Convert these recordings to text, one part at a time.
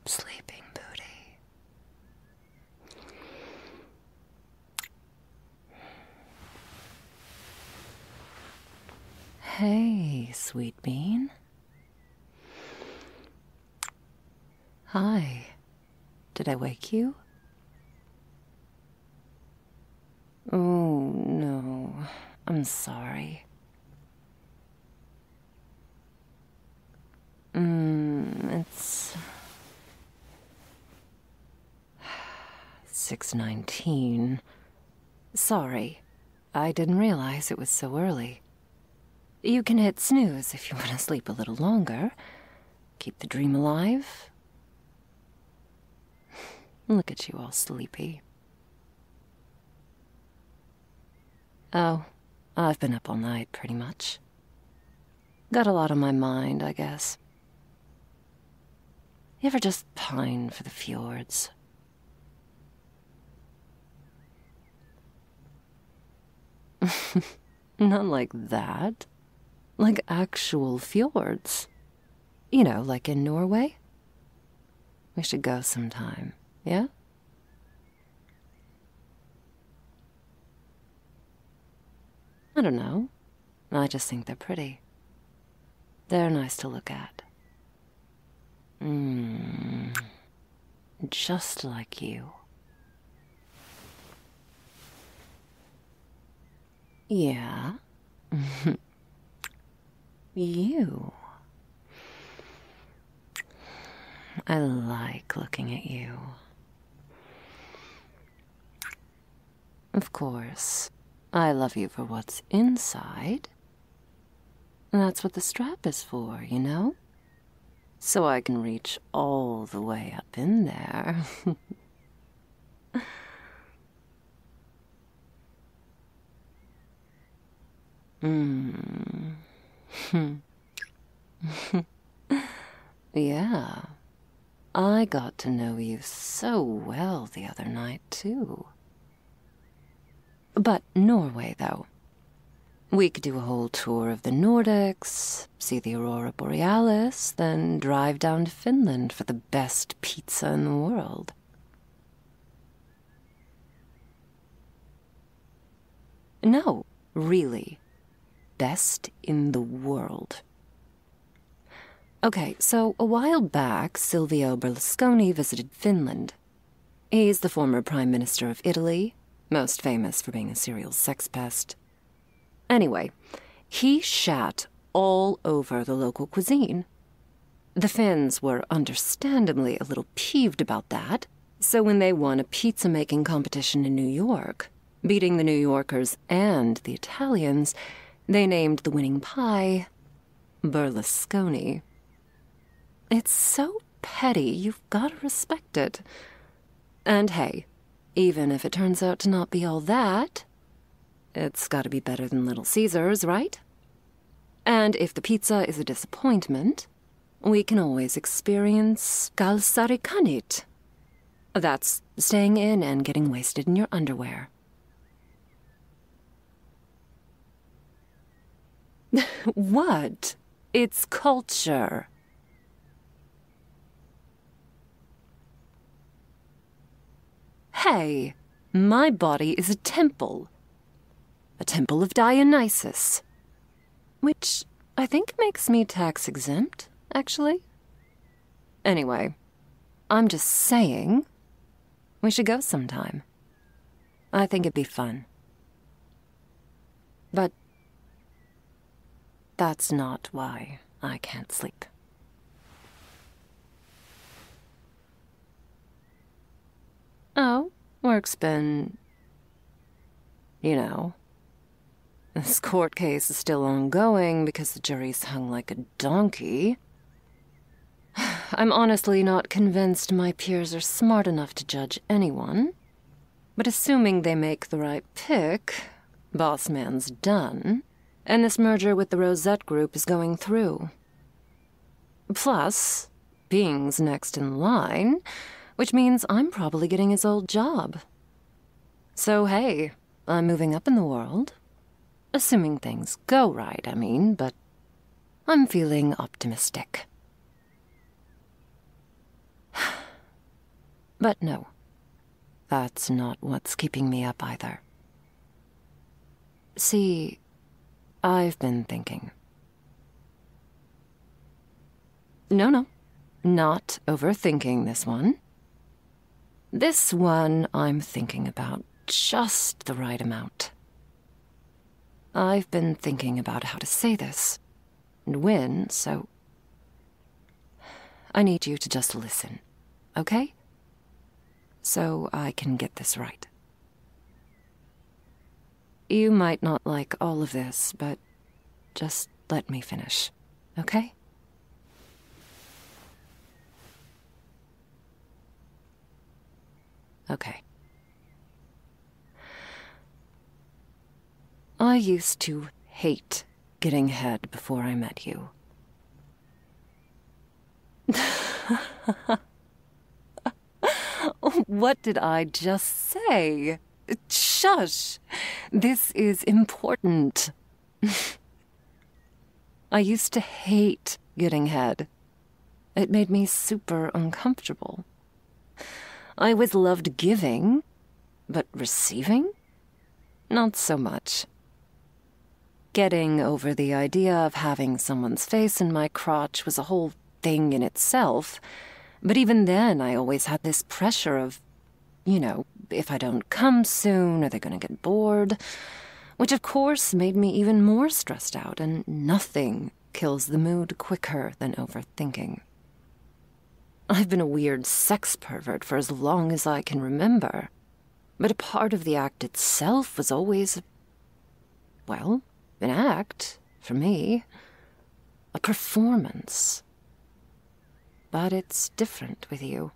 up, sleeping booty. Hey, sweet bean. Hi. Did I wake you? Oh, no. I'm sorry. It's 6:19. Sorry. I didn't realize it was so early. You can hit snooze if you want to sleep a little longer. Keep the dream alive. Look at you all sleepy. Oh, I've been up all night, pretty much. Got a lot on my mind, I guess. You ever just pine for the fjords? Not like that. Like actual fjords. You know, like in Norway? We should go sometime, yeah? I don't know. I just think they're pretty. They're nice to look at. Just like you. Yeah. You. I like looking at you. Of course, I love you for what's inside. That's what the strap is for, you know? So I can reach all the way up in there. Yeah. I got to know you so well the other night, too. But Norway, though. We could do a whole tour of the Nordics, see the Aurora Borealis, then drive down to Finland for the best pizza in the world. No, really. Best in the world. Okay, so a while back, Silvio Berlusconi visited Finland. He's the former Prime Minister of Italy, most famous for being a serial sex pest. Anyway, he shat all over the local cuisine. The Finns were understandably a little peeved about that, so when they won a pizza-making competition in New York, beating the New Yorkers and the Italians, they named the winning pie Berlusconi. It's so petty, you've got to respect it. And hey, even if it turns out to not be all that, it's got to be better than Little Caesars, right? And if the pizza is a disappointment, we can always experience kalsarikanit. That's staying in and getting wasted in your underwear. What? It's culture. Hey, my body is a temple. A temple of Dionysus. Which I think makes me tax-exempt, actually. Anyway, I'm just saying we should go sometime. I think it'd be fun. But that's not why I can't sleep. Oh, work's been, you know. This court case is still ongoing because the jury's hung like a donkey. I'm honestly not convinced my peers are smart enough to judge anyone. But assuming they make the right pick, boss man's done, and this merger with the Rosette Group is going through. Plus, Bing's next in line, which means I'm probably getting his old job. So hey, I'm moving up in the world. Assuming things go right, I mean, but I'm feeling optimistic. But no, that's not what's keeping me up either. See, I've been thinking. No, not overthinking this one. This one I'm thinking about just the right amount. I've been thinking about how to say this and when, so I need you to just listen, okay? So I can get this right. You might not like all of this, but just let me finish, okay? Okay. I used to hate getting head before I met you. What did I just say? Shush! This is important. I used to hate getting head. It made me super uncomfortable. I always loved giving, but receiving? Not so much. Getting over the idea of having someone's face in my crotch was a whole thing in itself, but even then I always had this pressure of, if I don't come soon, are they going to get bored? Which of course made me even more stressed out, and nothing kills the mood quicker than overthinking. I've been a weird sex pervert for as long as I can remember, but a part of the act itself was always, well, an act, for me. A performance. But it's different with you.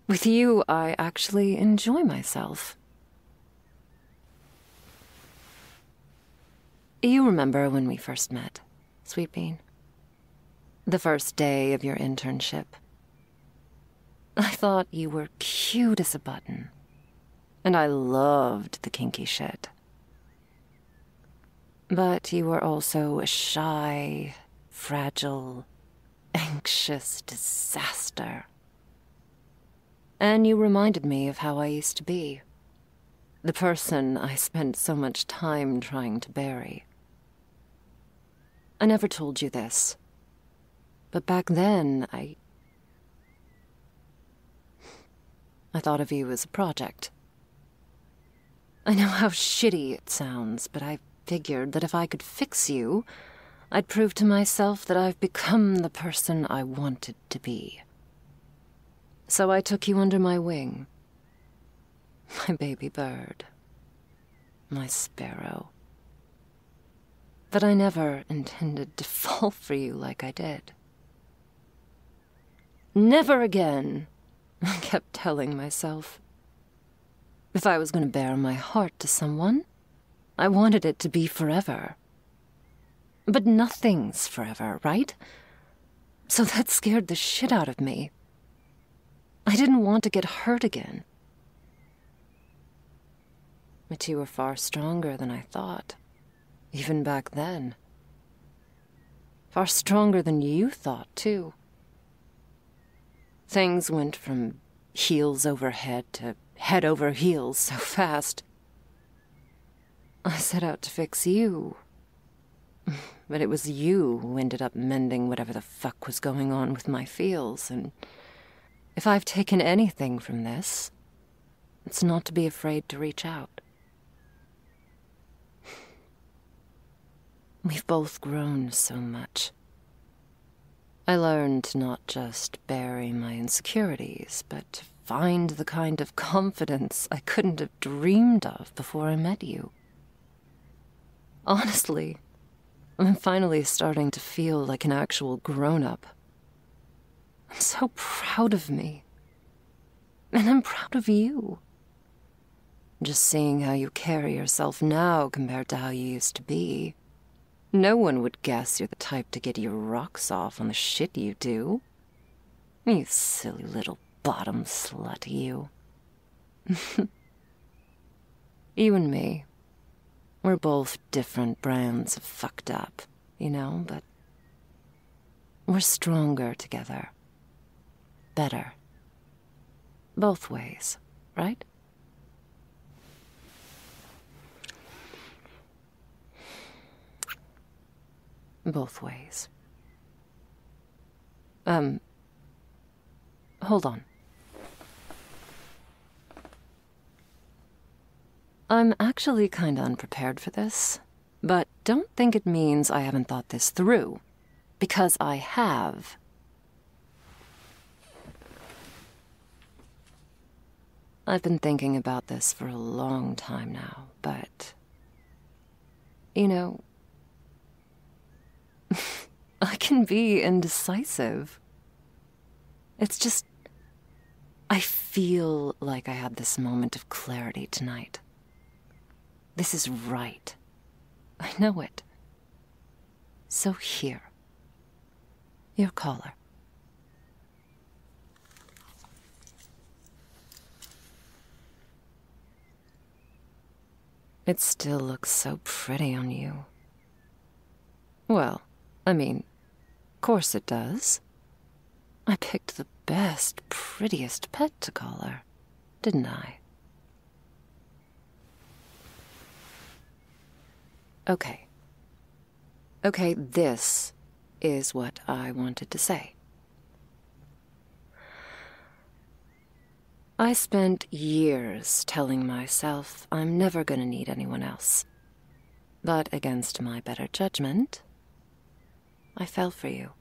With you, I actually enjoy myself. You remember when we first met, Sweet Bean? The first day of your internship. I thought you were cute as a button, and I loved the kinky shit. But you were also a shy, fragile, anxious disaster. And you reminded me of how I used to be. The person I spent so much time trying to bury. I never told you this, but back then I thought of you as a project. I know how shitty it sounds, but I figured that if I could fix you, I'd prove to myself that I've become the person I wanted to be. So I took you under my wing. My baby bird. My sparrow. But I never intended to fall for you like I did. Never again, I kept telling myself. If I was going to bare my heart to someone, I wanted it to be forever. But nothing's forever, right? So that scared the shit out of me. I didn't want to get hurt again. But you were far stronger than I thought, even back then. Far stronger than you thought, too. Things went from heels over head to head over heels so fast. I set out to fix you. But it was you who ended up mending whatever the fuck was going on with my feels, and if I've taken anything from this, it's not to be afraid to reach out. We've both grown so much. I learned to not just bury my insecurities, but to find the kind of confidence I couldn't have dreamed of before I met you. Honestly, I'm finally starting to feel like an actual grown-up. I'm so proud of me. And I'm proud of you. Just seeing how you carry yourself now compared to how you used to be. No one would guess you're the type to get your rocks off on the shit you do. You silly little bottom slut, you. You and me. We're both different brands of fucked up, but we're stronger together. Better. Both ways, right? Both ways. Hold on. I'm actually kinda unprepared for this, but don't think it means I haven't thought this through, because I have. I've been thinking about this for a long time now, but, you know, I can be indecisive. It's just, I feel like I had this moment of clarity tonight. This is right. I know it. So here, your collar. It still looks so pretty on you. Well, I mean, of course it does. I picked the best, prettiest pet to collar, didn't I? Okay. Okay, this is what I wanted to say. I spent years telling myself I'm never gonna need anyone else. But against my better judgment, I fell for you.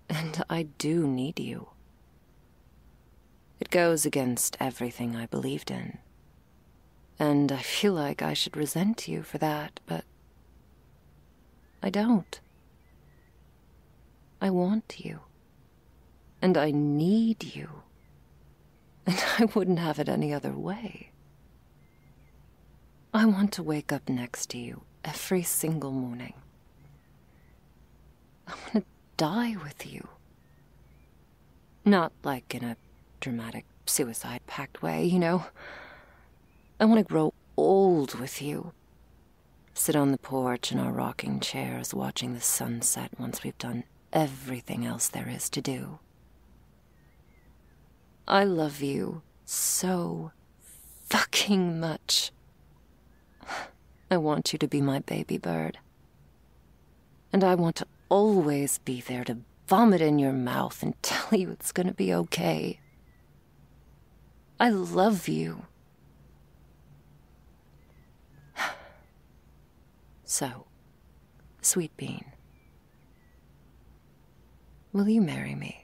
And I do need you. It goes against everything I believed in. And I feel like I should resent you for that, but I don't. I want you. And I need you. And I wouldn't have it any other way. I want to wake up next to you every single morning. I want to die with you. Not like in a dramatic suicide pact way, you know. I want to grow old with you. Sit on the porch in our rocking chairs watching the sunset once we've done everything else there is to do. I love you so fucking much. I want you to be my baby bird. And I want to always be there to vomit in your mouth and tell you it's gonna be okay. I love you. So, Sweet Bean, will you marry me?